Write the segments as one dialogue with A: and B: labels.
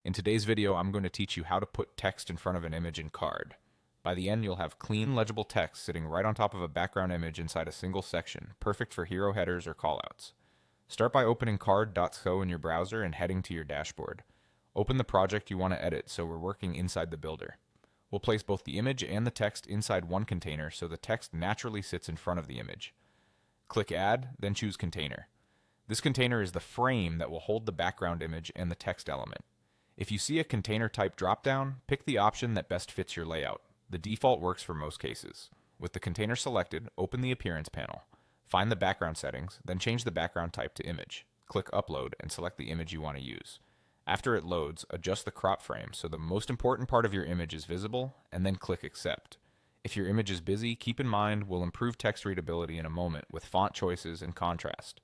A: In today's video, I'm going to teach you how to put text in front of an image in Card. By the end, you'll have clean, legible text sitting right on top of a background image inside a single section, perfect for hero headers or callouts. Start by opening card.co in your browser and heading to your dashboard. Open the project you want to edit so we're working inside the builder. We'll place both the image and the text inside one container so the text naturally sits in front of the image. Click Add, then choose Container. This container is the frame that will hold the background image and the text element. If you see a container type dropdown, pick the option that best fits your layout. The default works for most cases. With the container selected, open the Appearance panel. Find the background settings, then change the background type to image. Click Upload and select the image you want to use. After it loads, adjust the crop frame so the most important part of your image is visible, and then click Accept. If your image is busy, keep in mind we'll improve text readability in a moment with font choices and contrast.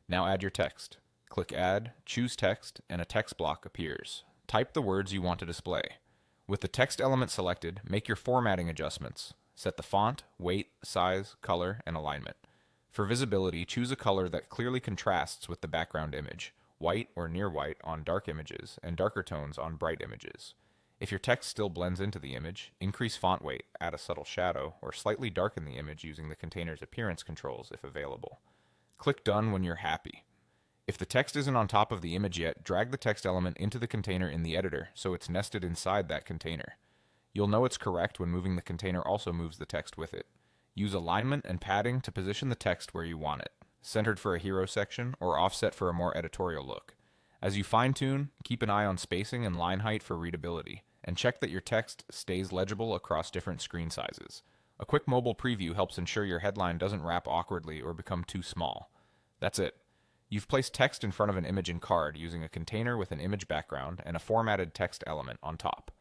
A: Now add your text. Click Add, choose Text, and a text block appears. Type the words you want to display. With the text element selected, make your formatting adjustments. Set the font, weight, size, color, and alignment. For visibility, choose a color that clearly contrasts with the background image, white or near white on dark images, and darker tones on bright images. If your text still blends into the image, increase font weight, add a subtle shadow, or slightly darken the image using the container's appearance controls if available. Click Done when you're happy. If the text isn't on top of the image yet, drag the text element into the container in the editor so it's nested inside that container. You'll know it's correct when moving the container also moves the text with it. Use alignment and padding to position the text where you want it, centered for a hero section or offset for a more editorial look. As you fine-tune, keep an eye on spacing and line height for readability, and check that your text stays legible across different screen sizes. A quick mobile preview helps ensure your headline doesn't wrap awkwardly or become too small. That's it. You've placed text in front of an image in Card using a container with an image background and a formatted text element on top.